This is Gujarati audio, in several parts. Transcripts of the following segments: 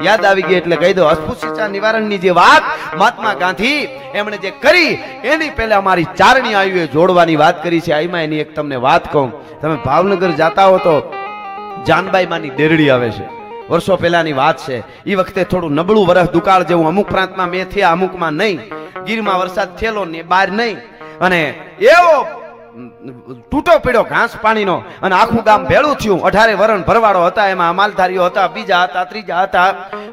યાદ આવી ગઈ એટલે કહી દો. અસ્પૃશ્યતા નિવારણની જે વાત મહાત્મા ગાંધી એમણે જે કરી એની પહેલા અમારી ચારણી આયુએ જોડવાની વાત કરી છે. આઈમાં એની એક તમને વાત કહું. તમે ભાવનગર જાતા હો તો જાનબાઈ માની દેરડી આવે છે. વર્ષો પહેલાની વાત છે. એ વખતે થોડું નબળું વરસ દુકાળ જેવું અમુક પ્રાંતમાં મેં થયા, અમુકમાં નહીં. ગીરમાં વરસાદ થયેલો ને બહાર નહીં, અને એવો તૂટો પીડ્યો ઘાસ પાણીનો, અને આખું ગામ ભેળું થયું. 18 વરણ ભરવાડો હતા, એમાં માલધારીઓ હતા, બીજા હતા, ત્રીજા હતા.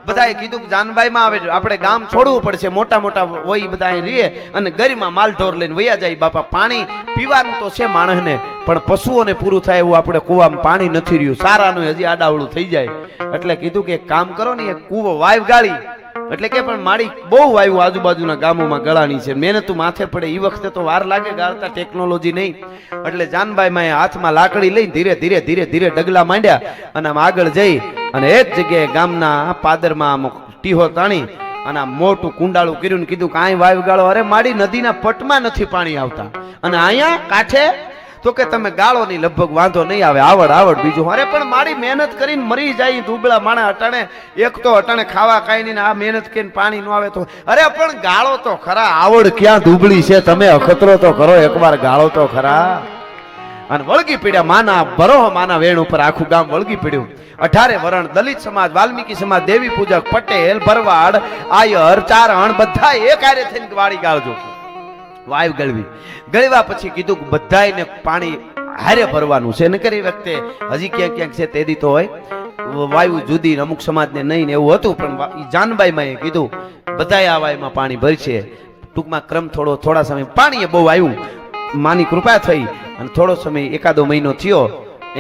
બધાએ કીધું કે જાનબાઈમાં આવે આપણે ગામ છોડવું પડશે, મોટા મોટા હોય બધા રીએ અને ગરીમાં માલઢોર લઈને વયા જાય. બાપા પાણી પીવાનું તો છે માણસને, પણ પશુઓને પૂરું થાય એવું આપણે કૂવામાં પાણી નથી રહ્યું. સારાનું હજી આડાવડું થઈ જાય. એટલે કીધું કે એક કામ કરો ને, એક કૂવો વાવ ગાળી, એટલે કે પણ મારી બહુ વાયુ આજુબાજુના ગામોમાં ગળાની છે. મહેનત માથે પડે. એ વખતે તો વાર લાગે, ગાળતા ટેકનોલોજી નહીં. એટલે જાનબાઈ માં હાથમાં લાકડી લઈને ધીરે ધીરે ધીરે ધીરે ડગલા માંડ્યા અને આમ આગળ જઈ અને એક જગ્યાએ ગામના પાદરમાં ટીહો તાણી અને મોટું કુંડાળું કર્યું ને કીધું કે અહીં વાયુ ગાળો. અરે મારી નદીના પટમાં નથી પાણી આવતા, અને અહીંયા કાંઠે તો કે તમે ગાળો ની લગભગ વાંધો નહીં આવે, આવડ બીજું. અરે પણ મારી મહેનત કરીને મરી જાય દુબળા માણા અટાણે, એક તો અટાણે ખાવા કાઈ નહીં, આ મહેનત કરીને પાણી ન આવે તો. અરે પણ ગાળો તો ખરા, આવડ ક્યાં દુબળી છે, તમે અખતરો તો કરો એકવાર, ગાળો તો ખરા. અને વળગી પડ્યા માના બરોહ માના વેણ ઉપર આખું ગામ વળગી પડ્યું. 18 વરણ દલિત સમાજ, વાલ્મીકી સમાજ, દેવી પૂજક, પટેલ, ભરવાડ, આયર, ચારણ બધા એક હારે થઈને વાળી ગાળજો. વાયુ ગળવી. ગળવા પછી કીધું કે બધાને પાણી હારે ભરવાનું છે. ન કરી વખતે હજી ક્યાંક ક્યાંક છે તે દી તો હોય વાયુ જુદી, અમુક સમાજને નહીં એવું હતું. પણ જાનબાઈમાં એ કીધું બધાએ આ વાયુમાં પાણી ભરશે. ટૂંકમાં ક્રમ થોડા સમય પાણી બહુ આવ્યું. માની કૃપા થઈ અને થોડો સમય એકાદો મહિનો થયો.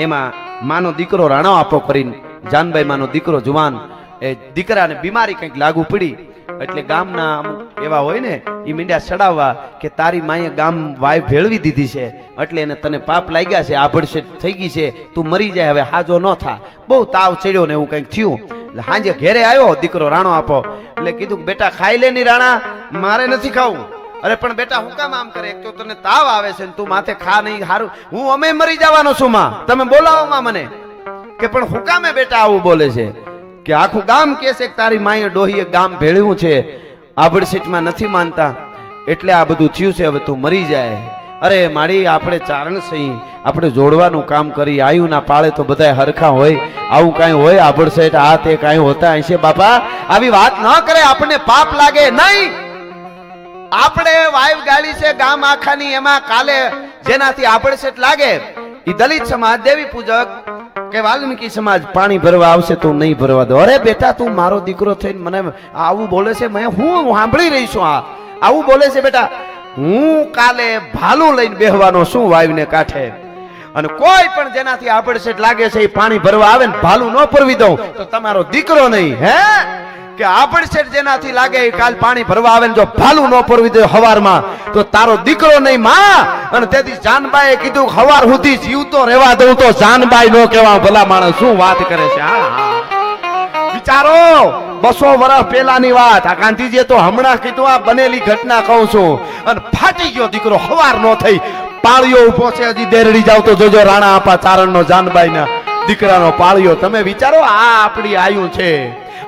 એમાં માનો દીકરો રાણો આપો કરીને, જાનબાઈ માનો દીકરો જુવાન, એ દીકરાને બીમારી કંઈક લાગુ પડી. એટલે ગામના અમુક એવા હોય ને, એ મીંડ્યા ચડાવવા કે તારી માએ ગામ વાય ભેળવી દીધી છે, એટલે એને તને પાપ લાગ્યા છે, આભડશે થઈ ગઈ છે, તું મરી જાય, હવે હાજો ન થા. બહુ તાવ ચડ્યો ને એવું કંઈક થયું. એટલે હાંજે ઘેરે આવ્યો દીકરો રાણો આપો. એટલે કીધું બેટા ખાઈ લે ની રાણા, મારે નથી ખાવું. અરે પણ બેટા હું કામ આમ કરે, એક તો તને તાવ આવે છે ને તું માથે ખા નહીં, હારું હું અમે મરી જવાનો છું માં, તમે બોલાવો માં મને. કે પણ હું કામે બેટા આવું બોલે છે? કે આખું ગામ કે છે કે તારી માએ ડોહીએ ગામ ભેળ્યું છે, આબડસીટમાં નથી માનતા, એટલે આ બધું થયું છે, હવે તું મરી જાય. અરે મારી આપણે ચારણ સહી, આપણે જોડવાનું કામ કરી. આયુ ના પાળે તો બધા હરખા હોય, આવું કાંઈ હોય આબડસેટ આ તે કાંઈ હોતા હશે? બાપા આવી વાત ન કરે, આપણને પાપ લાગે નહીં. આપણે વાયુ ગાળી છે ગામ આખાની, એમાં કાલે જેનાથી આબડસેટ લાગે એ દલિત સમાજ, દેવી પૂજક કે વાલ્મીકી સમાજ પાણી ભરવા આવશે તો નહીં ભરવા દો. અરે બેટા તું મારો દીકરો થઈને મને આવું બોલે છે, મેં હું સાંભળી રહી છું, આ આવું બોલે છે બેટા. હું કાલે ભાલું લઈને બેહવાનો શું વાયુને કાંઠે, અને કોઈ પણ જેનાથી આબડસેટ લાગે છે એ પાણી ભરવા આવે ને ભાલું ન પરવી દઉં તો તમારો દીકરો નહીં. હે કે આબડસેટ જેનાથી લાગે એ કાલ પાણી ભરવા આવે ને જો ભાલું ન પરવી દે હવારમાં તો તારો દીકરો નહીં માં. અને તેથી જાનબાઈએ કીધું હવાર સુધી જીવતો રહેવા દઉં તો જાનબાઈ નો કહેવા. ભલા માણસ શું વાત કરે છે. વિચારો 200 વર્ષ પહેલાની વાત. આ ગાંધીજીએ તો હમણાં કીધું, આ બનેલી ઘટના કહું છું. અને ફાટી ગયો દીકરો, હવાર નો થઈ, પાળિયો ઉભો છે. હજી દેરડી જાવ તો જોજો રાણા આપા ચારણ નો જાનબાઈના દીકરાનો પાળિયો. તમે વિચારો આ આપણી આયુ છે,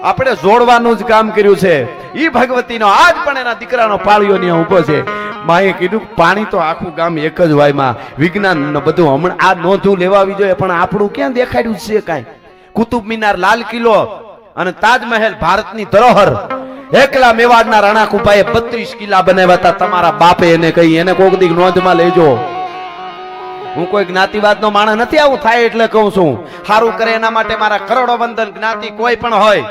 આપણે જોડવાનું જ કામ કર્યું છે. ઈ ભગવતીનો આજ પણ એના દીકરાનો પાળિયો ને ઉભો છે. માએ કીધું પાણી તો આખું ગામ એક જ વાયમાં. વિજ્ઞાન બધું હમણાં આ નોંધું લેવાવી જોઈએ, પણ આપણું ક્યાં દેખાડ્યું છે કાંઈ? કુતુબ મિનાર, લાલ કિલ્લો અને તાજમહેલ ભારતની ધરોહર. એકલા મેવાડના રાણા કુપાએ 32 કિલ્લા બનાવ્યા હતા. તમારા બાપે એને કહી, એને કોક દી નોંધમાં લેજો. હું કોઈ જ્ઞાતિવાદ નો માણસ નથી, આવું થાય એટલે કહું છું. સારું કરે એના માટે મારા કરોડો વંદન. જ્ઞાતિ કોઈ પણ હોય,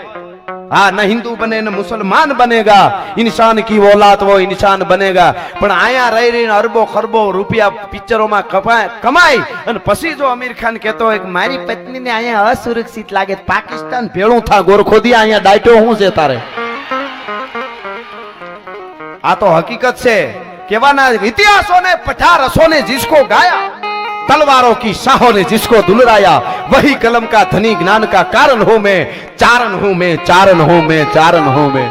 हाँ न हिंदू बने न मुसलमान बनेगा, इंसान की औलाद वो इंसान बनेगा। पण आया रही रही अरबो खरबो रुपया पिक्चरों में कमाई અને પછી જો અમીર ખાન કહેતો હોય કે મારી પત્નીને અહીંયા અસુરક્ષિત લાગે, પાકિસ્તાન ભેળું થા ગોરખોદી અહીંયા ડાયટો હું છે તારે? આ તો હકીકત છે। કેવાના ઇતિહાસોं ने पठा रसों ने जिसको गाया, तलवारों की शाहों ने जिसको दुलराया, वही कलम का धनी ज्ञान का कारण हूं मैं, चारण हूं मैं, चारण हूं मैं, चारण हूं मैं।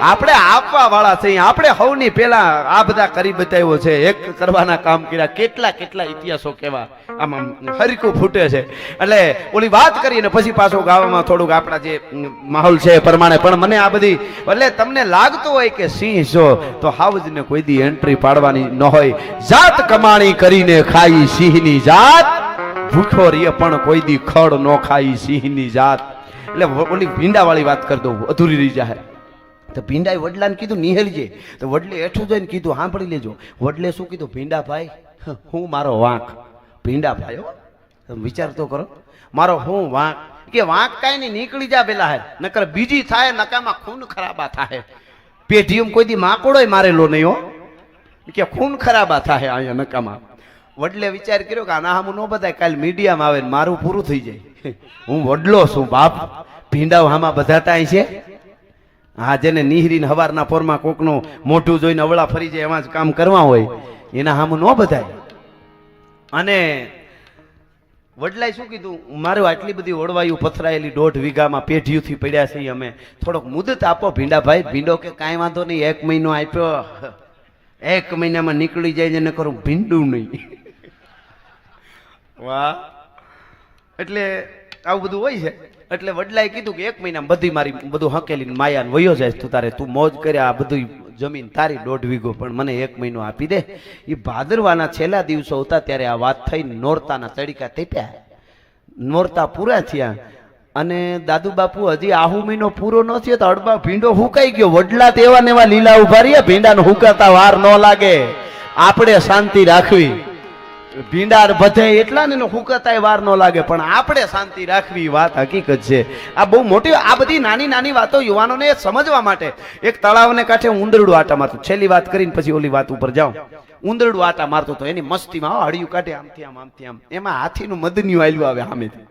આપણે આપવા વાળા છે, આપણે હવની પેલા આ બધા કરી બતાવ્યો છે, એક કરવાના કામ કર્યા, કેટલા કેટલા ઇતિહાસો કેવા આમ હરકું ફૂટે છે. એટલે ઓલી વાત કરીને પછી પાછો ગાવામાં થોડુંક આપણા જે માહોલ છે એ પ્રમાણે. પણ મને આ બધી એટલે તમને લાગતું હોય કે સિંહ છો તો હાવજને કોઈ દી એન્ટ્રી પાડવાની ન હોય. જાત કમાણી કરીને ખાઈ સિંહની જાત, ભૂખો રીએ પણ કોઈ દી ખડ ન ખાઈ સિંહની જાત. એટલે ઓલી ભીંડા વાળી વાત કરી દઉં, અધૂરી રહી જાય. તો ભીંડાએ વડલાને કીધું નિહેલજે, તો વડલે હેઠું જઈને કીધું સાંભળી લેજો. વડલે શું કીધું? ભીંડા ભાઈ હું મારો વાંક. ભીંડા ભાઈ હો, તમે વિચાર તો કરો, મારો હું વાંક. કે વાંક કાંઈ નહીં, નીકળી જા પેલા હે, નકર બીજી થાય નકામાં ખૂન ખરાબા થાય. પેઢીઓમાં કોઈ દી માકોડોય મારેલો નહીં હો, કે ખૂન ખરાબા થાય અહીંયા નકામાં. વડલે વિચાર કર્યો કે આના હામું ન બધાય, કાલ મીડિયામાં આવે ને મારું પૂરું થઈ જાય. હું વડલો છું બાપ, ભીંડાઓ હામાં બધા તાય છે. હા, જેને નિહરીને હવારના પોરમાં કોકનું મોઢું જોઈને અવળા ફરી જાય એમાં જ કામ કરવા હોય, એના હામું ન બધાય. અને વડલાએ શું કીધું? મારું આટલી બધી ઓળવાયું પથરાયેલી 1.5 વીઘામાં પેઢીઓથી પડ્યા છે, અમે થોડોક મુદત આપો ભીંડા ભાઈ. ભીંડો કે કાંઈ વાંધો નહીં, 1 મહિનો આપ્યો, 1 મહિનામાં નીકળી જાય છે, ને કરું ભીંડું નહીં. વાહ, એટલે આવું બધું હોય છે. એટલે વડલાએ કીધું કે 1 મહિનામાં બધી મારી બધું હકેલીને માયાને વયો જાય તું તારે, તું મોજ કર્યા, આ બધું જમીન તારી 1.5 વીઘો, પણ મને 1 મહિનો આપી દે. એ ભાદરવાના છેલ્લા દિવસો હતા ત્યારે આ વાત થઈ. નોરતાના તડકા તેપ્યા, નોરતા પૂરા થયા, અને દાદુ બાપુ હજી આહુ મહિનો પૂરો ન થયો તો અડબા ભીંડો હુકાઈ ગયો. વડલા તેવા ને એવા લીલા ઉભા રહ્યા, ભીંડાને હુકાતા વાર ન લાગે. આપણે શાંતિ રાખવી, ભીંડા બધે એટલા ને હુકતાય વાર ન લાગે, પણ આપણે શાંતિ રાખવી, વાત હકીકત છે. આ બહુ મોટી, આ બધી નાની નાની વાતો યુવાનોને સમજવા માટે. એક તળાવને કાંઠે ઊંદરડું આટા મારતું, છેલ્લી વાત કરીને પછી ઓલી વાત ઉપર જાઉં. ઊંદરડું આટા મારતો તો એની મસ્તીમાં હળિયું કાઢે આમથી આમ આમથી આમ, એમાં હાથીનું મદનિયું આલ્યું આવે સામેથી,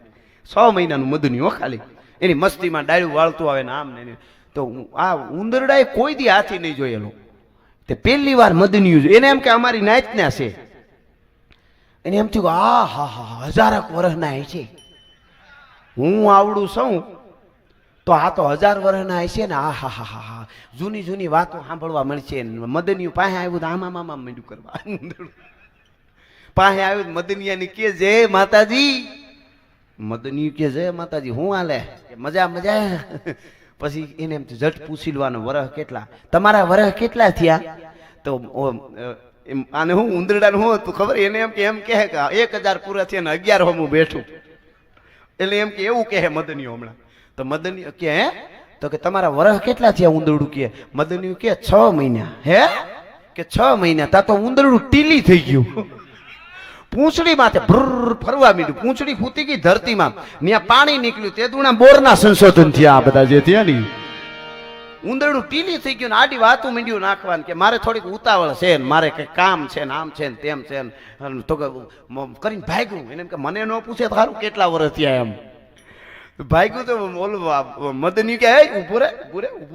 6 મહિનાનું મદનિયું ખાલી, એની મસ્તીમાં ડાળું વાળતું આવે ને આમ ને. તો આ ઉંદરડાએ કોઈ દી હાથી નહીં જોયેલો, તે પહેલી વાર મદનિયું. એને એમ કે અમારી નાયતના છે, એને એમ થયું આ હા હા 1000 વર્ષના છે, હું આવડું છું તો આ તો 1000 વર્ષના હશે ને. આ હા હા હા હા, જૂની જૂની વાતો સાંભળવા મળશે. મદનિયું પાસે આવ્યું તો આમાં આમાં માંડ્યું કરવા, પાસે આવ્યું મદનિયાની કે જય માતાજી. મદનિયું કે જય માતાજી, હું હાલે? મજા મજા. પછી એને એમ જટ પૂછી લેવાનું વરહ કેટલા, તમારા વરહ કેટલા થયા? તો આને હું ઉંદરડાનું હું હતું ખબર, એને એમ કે 1000 પૂરા થયા ને 11 હું બેઠું. એટલે એમ કે એવું કહે મદનિયો હમણાં. તો મદનિયો કે હે, તો કે તમારા વરહ કેટલા થયા? ઉંદરડું કે, મદનિયું કે 6 મહિના. હે કે 6 મહિના? તા તો ઉંદરડું ટીલી થઈ ગયું, પૂંછડી માથે ફરવા માંડ્યું, પૂંછડી ખૂતી ગઈ ધરતીમાં, ત્યાં પાણી નીકળ્યું, તે દુણા બોરના સંશોધન થયા આ બધા જે થયા ને. ઉંદરડું ટીલી થઈ ગયું ને આડી વાતું માંડ્યું નાખવાનું કે મારે થોડીક ઉતાવળ છે ને, મારે કઈ કામ છે ને, આમ છે ને તેમ છે ને, તો કરીને ભાગ્યું. એને કે મને ન પૂછે તારું કેટલા વર્ષ થયા એમ ભાગ્યું. તો ઓલું મદની કે ઉભું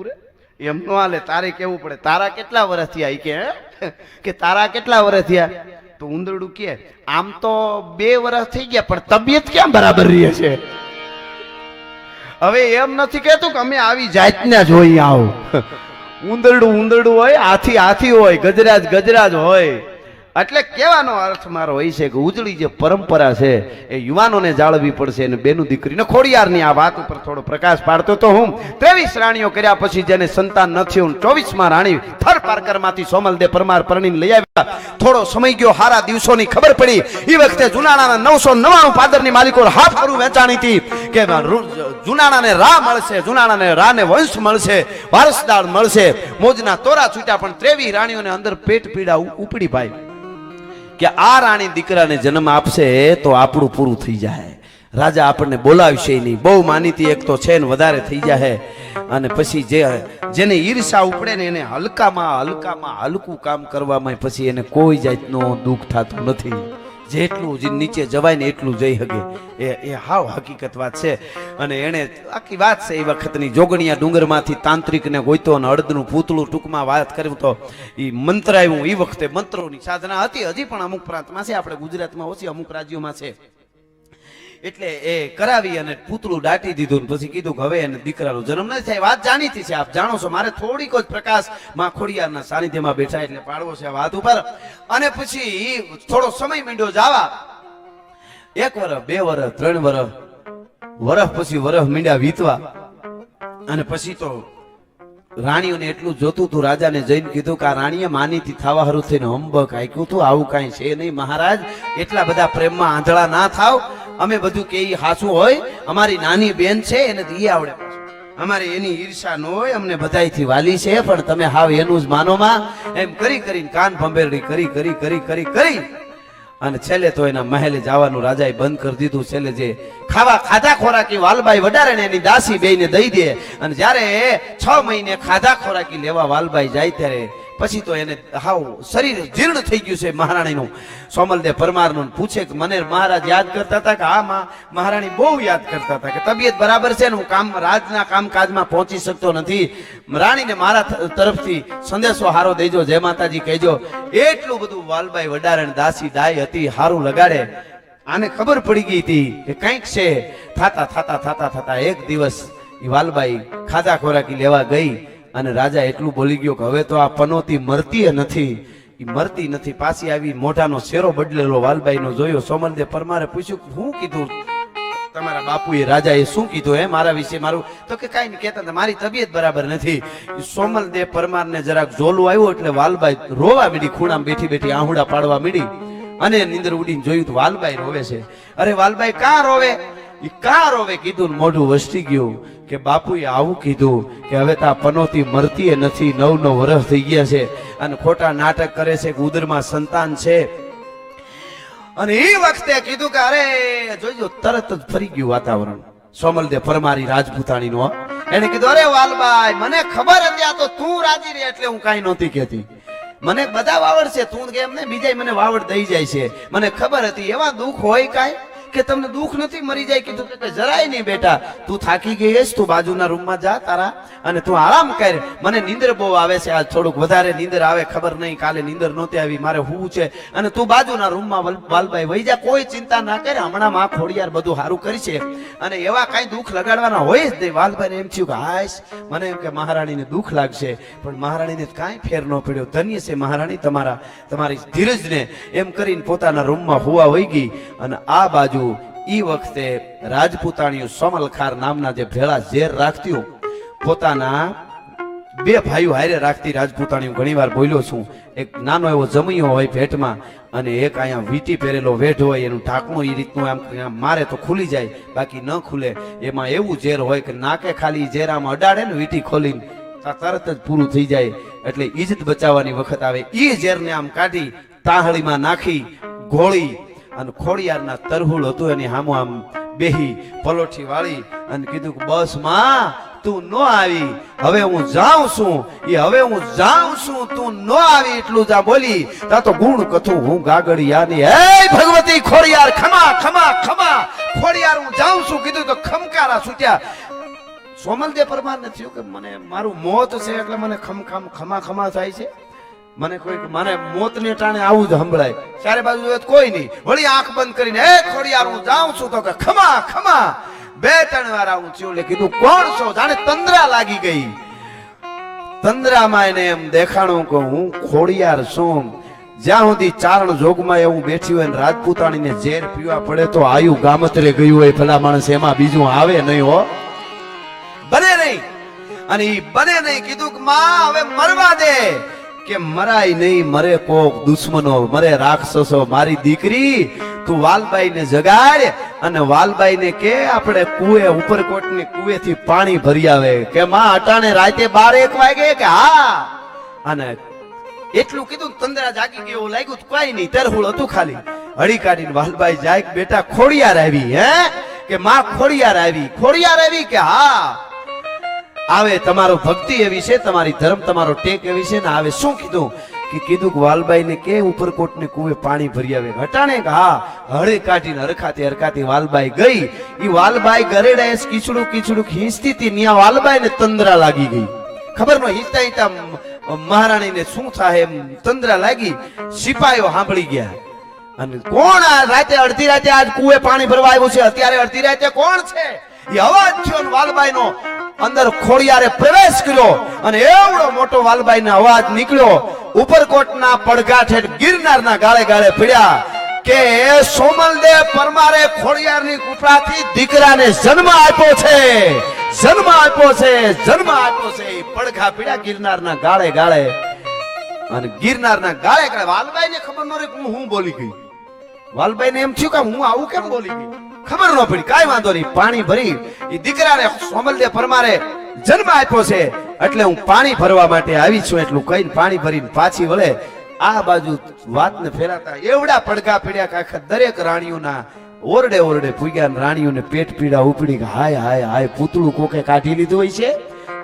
રે એમ નો હાલે, તારે કેવું પડે તારા કેટલા વર્ષ થયા. કે તારા કેટલા વર્ષ થયા? તો ઉંદરડું કે આમ તો 2 વર્ષ થઈ ગયા, પણ તબિયત કેમ બરાબર રહે છે? હવે એમ નથી કેતું કે અમે આવી જાતના જોઈ આવો. ઉંદરડું હોય, હાથી હોય, ગજરાજ હોય. એટલે કહેવાનો અર્થ મારો એ છે કે ઉજળી જે પરંપરા છે એ યુવાનોને જાળવવી પડશે. અને બેનું દીકરીને ખોડિયારની આ વાત ઉપર થોડો પ્રકાશ પાડતો તો હું 23 રાણીઓ કર્યા પછી જેને સંતાન નથી, 24માં રાણી થર પારકરમાંથી સોમલદે પરમાર પરણીને લઈ આવ્યા. થોડો સમય ગયો, હારા દિવસોની ખબર પડી. એ વખતે જુનાણાના 999 પાદરની માલિકો હાથ કરું વેચાણી હતી કે જુનાણાને રા મળશે, જુનાણાને રાને વંશ મળશે, વારસદાર મળશે. મોજના તોરા છૂટ્યા, પણ 23 રાણીઓને અંદર પેટ પીડા ઉપડી ભાઈ કે આ રાણી દીકરાને જન્મ આપશે તો આપણું પૂરું થઈ જાય. રાજા આપણને બોલાવશે નહીં, બહુ માનીતી એક તો છે ને વધારે થઈ જાય. અને પછી જેને ઈર્ષા ઉપડે ને એને હલકામાં હલકું કામ કરવામાં પછી એને કોઈ જાતનો દુઃખ થતું નથી. જેટલું નીચે જવાય ને એટલું જઈ શકે, એ હાવ હકીકત વાત છે. અને એને આખી વાત છે એ વખતની જોગણિયા ડુંગરમાંથી તાંત્રિકને ગોઈતો અને અડદનું પૂતળું, ટૂંકમાં વાત કર્યું તો એ મંત્ર આવ્યું. એ વખતે મંત્રોની સાધના હતી, હજી પણ અમુક પ્રાંતમાં છે, આપણે ગુજરાતમાં ઓછી, અમુક રાજ્યોમાં છે. એટલે એ કરાવી અને પૂતળું દાટી દીધું. પછી કીધું કે હવે એને દીકરાનો જન્મ નથી થાય. વાત જાણીતી છે, આપ જાણો છો. મારે થોડીક જ પ્રકાશ માં ખોડિયારના સાનિધ્યમાં બેઠા એટલે પાડવો છે આ વાત ઉપર. અને પછી થોડો સમય માંડ્યો જાવા. 1 વર્ષ 2 વર્ષ 3 વર્ષ પછી વર્ષ મીંડ્યા વીતવા. અને પછી તો રાણીઓને એટલું જોતું તું. રાજાને જઈને કીધું કે આ રાણીએ માનીતી થવા હારું થઈને હંબક આખ્યું તું. આવું કાંઈ છે નહીં મહારાજ, એટલા બધા પ્રેમમાં આંધળા ના થાવ. અમે બધું કે ઈ હાસું હોય. અમારી નાની બેન છે એને ઈ આવડે, અમારે એની ઈર્ષા ન હોય. અમને બધાયથી વાલી છે, પણ તમે હાવ એનું જ માનોમાં. એમ કરી કરીને કાન ભંભેરડી કરી અને છેલ્લે તો એના મહેલે જવાનું રાજાએ બંધ કરી દીધું. છેલ્લે જે ખાધા ખોરાકી વાલબાઈ વડારે ને એની દાસી બેયને દઈ દે. અને જ્યારે 6 મહિને ખાધા ખોરાકી લેવા વાલબાઈ જાય ત્યારે પછી તો એને હાવ શરીર જીર્ણ થઈ ગયું છે મહારાણીનું. સોમલદેવ પરમારનું પૂછે કે મને મહારાજ યાદ કરતા હતા કે હા મહારાણી બહુ યાદ કરતા હતા કે તબિયત બરાબર છે ને હું રાજના કામકાજમાં પહોંચી શકતો નથી. રાણીને મારા તરફથી સંદેશો હારો દેજો, જય માતાજી કહેજો. એટલું બધું વાલબાઈ વડારણ દાસી ડાય હતી, હારું લગાડે. આને ખબર પડી ગઈ હતી કે કંઈક છે. થાતા એક દિવસ વાલબાઈ ખાધા ખોરાકી લેવા ગઈ અને રાજા એટલું બોલી ગયો કે હવે તો આ પનોતી મરતી નથી. મરતી નથી. પાછી આવી મોઢાનો શેરો બદલેલો વાલબાઈનો જોયો. સોમલદેવ પરમારે પૂછ્યું શું કીધું તમારા બાપુએ, રાજાએ શું કીધું હે મારા વિશે? મારું તો કે કાંઈ નહીં કહેતા હતા, મારી તબિયત બરાબર નથી. સોમલદેવ પરમારને જરાક ઝોલું આવ્યું એટલે વાલબાઈ રોવા મીડી. ખૂણામાં બેઠી આહુડા પાડવા મીડી અને નીંદર ઉડીને જોયું તો વાલબાઈ રોવે છે. અરે વાલબાઈ કાં રોવે? કીધું મોઢું વસટી ગયું કે બાપુએ આવું કીધું કે હવે તા પનોતી મરતી નથી. 9 વર્ષ થઈ ગયા છે અને ખોટા નાટક કરે છે કે ઉદરમાં સંતાન છે. અને એ વખતે કીધું કે અરે જોઈજો, તરત જ ફરી ગયું વાતાવરણ સોમલદેવ પરમારી રાજપૂતાણીનો. એને કીધું અરે વાલબાઈ મને ખબર હતી આ તો તું રાજી રહે એટલે હું કાંઈ નહોતી કહેતી. મને બધા વાવડ છે, તું કેમ ને બીજા મને વાવડ દઈ જાય છે. મને ખબર હતી. એવા દુઃખ હોય કાંઈ કે તમને દુઃખ નથી મરી જાય? કીધું કે જરાય નહીં બેટા, તું થાકી ગઈ છે, તું બાજુના રૂમમાં જા તારા અને તું આરામ કર. મને નીંદર બહુ આવે છે, આજ થોડુંક વધારે નીંદર આવે, ખબર નહીં કાલે નીંદર નહોતી આવી, મારે હું છે. અને તું બાજુના રૂમમાં વાલબાઈ વહી જા, કોઈ ચિંતા ના કરે, હમણાં માં ખોડિયાર બધું સારું કરશે. અને એવા કાંઈ દુઃખ લગાડવાના હોય જ નહીં. વાલબાઈને એમ થયું કે હાશ, મને એમ કે મહારાણીને દુઃખ લાગશે, પણ મહારાણીને કાંઈ ફેર ન પડ્યો. ધન્ય છે મહારાણી તમારી ધીરજને. એમ કરીને પોતાના રૂમમાં હુવા વહી ગઈ. અને આ બાજુ ઈ વખતે રાજપૂતાણીઓ સોમલખાર નામના જે ભેળા ઝેર રાખતી, પોતાના 2 ભાઈઓ હારે રાખતી રાજપૂતાણીઓ. ઘણીવાર બોલ્યો છું. એક નાનો એવો જમૈયો હોય ભેટમાં અને એક અહીંયા વીટી પહેરેલો વેઢ હોય, એનું ઢાંકણું એ રીતનું આમ મારે તો ખુલી જાય, બાકી ન ખુલે. એમાં એવું ઝેર હોય કે નાકે ખાલી ઝેર આમ અડાડે ને વીટી ખોલીને તરત જ પૂરું થઈ જાય. એટલે ઇજ્જત બચાવવાની વખત આવે એ ઝેરને આમ કાઢી તાહળીમાં નાખી ઘોળી અને ખોડિયારના તરહુળ હતું એની સામું આમ બેહી પલોઠી વાળી અને કીધું કે બસ માં તું ન આવી, હવે હું જાઉં છું. તું ન આવી એટલું જ બોલી. તા તો ગુણ કથું હું ગાગડિયાની. હે ભગવતી ખોડિયાર ખમા ખોડિયાર હું જાઉં છું. કીધું તો ખમકારા છૂટ્યા. સોમલદેવ પરમારને થયું કે મને મારું મોત છે એટલે મને ખમા થાય છે. મને મોતને ટાણે આવું જ સંભળાય. ચારે બાજુ કોઈ નહીં. વળી આંખ બંધ કરીને હે ખોડિયાર હું જાઉં છું. તો કે ખમા 2-3 વાર આવું થયું. એટલે કીધું કોણ છો? જાણે તંદ્રા લાગી ગઈ. તંદ્રામાં એને એમ દેખાણું કે હું ખોડિયાર છું. જ્યાં સુધી ચારણ જોગમાં એવું બેઠી હોય ને રાજપૂતાણીને ઝેર પીવા પડે તો આયુ ગામતરે ગયું હોય ભલા માણસ, એમાં બીજું આવે નહીં હો, બને નહીં. અને ઈ બને નહીં. કીધું કે માં હવે મરવા દે. કે મરાય નહીં, મરે કોક દુશ્મનો, મરે રાક્ષસો. મારી દીકરી તું વાલબાઈને જગાડ અને વાલબાઈને કે આપણે કુએ ઉપરકોટની કુએથી પાણી ભરી આવે. કે માં અટાણે રાતે 12-1 વાગે કે હા. અને એટલું કીધું તંદરા જાગી ગયો લાગ્યું. કોઈ નહીં, તરહુળ હતું ખાલી. હળી કાઢીને વાલબાઈ જાય બેટા ખોડિયાર આવી. હે કે માં ખોડિયાર આવી કે હા આવે. તમારો ભક્તિ એવી છે, તમારી ધર્મ તમારો ટેક એવી છે ને આવે. શું કીધું કે વાલબાઈ ને કે ઉપરકોટ ને કુએ પાણી ભરી આવે. હટાણે કે હા. હળે કાઢીને હરખાતી વાલબાઈ ગઈ. ઈ વાલબાઈ ગરેડા કીચડું ખીંચતી હતી. ન્યા વાલબાઈ ને તંદ્રા લાગી ગઈ. ખબર ન હિંચતા મહારાણી ને શું થાય એમ તંદ્રા લાગી. સિપાહીઓ સાંભળી ગયા અને કોણ આ રાતે અડધી રાતે આજ કુએ પાણી ભરવા આવ્યું છે? અત્યારે અડધી રાતે કોણ છે? એ અવાજ થયો વાલબાઈ નો અંદર ખોડિયારે પ્રવેશ કર્યો અને એવડો મોટો વાલબાઈ નો અવાજ નીકળ્યો ઉપરકોટના પડઘા ઠેઠ ગિરનારના ગાળે ગાળે પડ્યા કે સોમલદેવ પરમારે ખોડિયારની કૃપાથી દીકરાને જન્મ આપ્યો છે, જન્મ આપ્યો છે, જન્મ આપ્યો છે. પડઘા પડ્યા ગિરનારના ગાળે ગાળે અને ગિરનારના ગાળે ગાળે વાલબાઈને ખબર ન રહી હું બોલી ગઈ. વાલબાઈને એમ થયું કે હું આવું કેમ બોલી ગઈ, ખબર ન પડી. કાઈ વાંધો નહીં, પાણી ભરી એ દીકરાને સોમલદેવ પરમારે જન્મ આપ્યો છે એટલે હું પાણી ભરવા માટે આવી છું એટલું કહીને પાણી ભરીને પાછી વળે આ બાજુ વાતને ફેરાતા એવડા પડઘા પડ્યા કે આખા દરેક રાણીઓના ઓરડે ઓરડે પૂગ્યા. રાણીઓને પેટ પીડા ઉપડી કે હાય હાય હાય પૂતળું કોકે કાઢી લીધું હોય છે.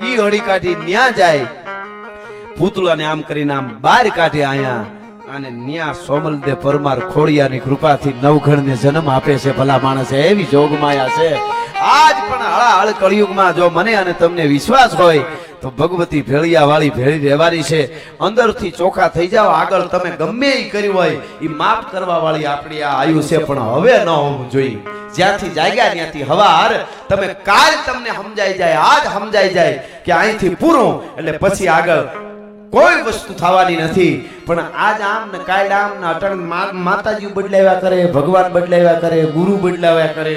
ઈ હળી કાઢી ન્યા જાય, પૂતળાને આમ કરીને આમ બહાર કાઢે આયા અને ન્યા સોમલદેવ પરમાર ખોડિયાની કૃપાથી નવઘણને જન્મ આપે છે. ભલા માણસ એવી જોગમાયા છે. આજ પણ હળાહળ કળિયુગમાં જો મને અને તમને વિશ્વાસ હોય તો ભગવતી ભેળિયા વાળી ભેળી રહેવાની છે. અંદરથી ચોખા થઈ જાઓ. આગળ તમે ગમે એ કર્યું હોય એ માફ કરવા વાળી આપણી આ આયુ છે, પણ હવે ન હોવું જોઈએ. જ્યાંથી જાગ્યા ત્યાંથી હવાર તમે કાલ તમને સમજાઈ જાય, આજ સમજાઈ જાય કે અહીંથી પૂરું એટલે પછી આગળ કોઈ વસ્તુ થવાની નથી. પણ આજ આમ ને કાલ આમ ને અટણ માતાજી બદલાવ્યા કરે, ભગવાન બદલાવ્યા કરે, ગુરુ બદલાવ્યા કરે.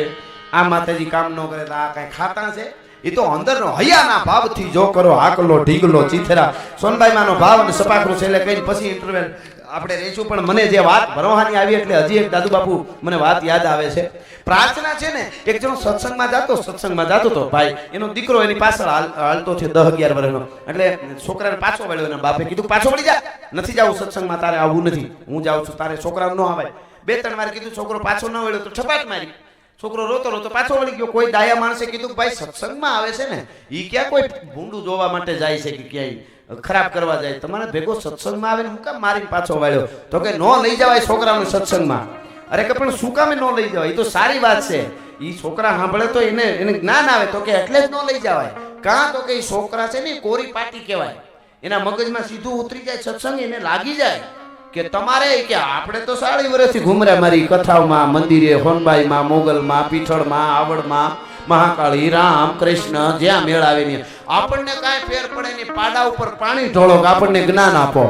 આ માતાજી કામ ન કરે તો આ કઈ ખાતા છે? એ તો અંદરનો હૈયાના ભાવથી જો કરો હાકલો ઢીગલો ચીથરા સોનબાઈ માનો ભાવ અને સપાકરું છે એટલે કઈ પછી ઇન્ટરવેલ આપણે રહીશું. પણ મને જે વાત ભરવાની આવી એટલે હજી એક દાદુ બાપુ મને વાત યાદ આવે છે. પ્રાર્થના છે ને, એક જણો સત્સંગમાં જાતો તો ભાઈ, એનો દીકરો એની પાછળ હાલતો છે 10-11 વર્ષનો. એટલે છોકરાને પાછો વળ્યો, એના બાપે કીધું પાછો વળી જા, નથી જાવું સત્સંગમાં, તારે આવવું નથી, હું જાઉં છું, તારે છોકરાને ન આવાય. 2-3 વાર કીધું, છોકરો પાછો ન વળ્યો તો છપાટ મારી. છોકરો રોતો રોતો પાછો વળી ગયો. કોઈ ડાયા માણસે કીધું ભાઈ સત્સંગમાં આવે છે ને ઈ ક્યાં કોઈ ભૂંડું જોવા માટે જાય છે કે ક્યાંય ખરાબ કરવા જાય? તમારે ભેગો સત્સંગમાં આવે ને હું કામ મારીને પાછો વાળ્યો? તો કે નો લઈ જવાય છોકરાને સત્સંગમાં. અરે કે પણ શું કામે નો લઈ જવાય? એ તો સારી વાત છે. ઈ છોકરા સાંભળે તો એને જ્ઞાન આવે. તો કે એટલે જ નો લઈ જવાય. કાં તો કે છોકરા છે ને કોરી પાટી કહેવાય, એના મગજમાં સીધું ઉતરી જાય સત્સંગ, એને લાગી જાય કે તમારે કે આપણે તો 40 વર્ષથી ઘુમરા મારી કથાઓમાં, મંદિરે, હોનબાઈમાં, મોગલમાં, પીઠળમાં, આવડમાં, મહાકાળી, રામ, કૃષ્ણ જ્યાં મેળ આવે ને આપણને કાંઈ ફેર પડે નહીં. પાડા ઉપર પાણી ઢોળો, આપણને જ્ઞાન આપો.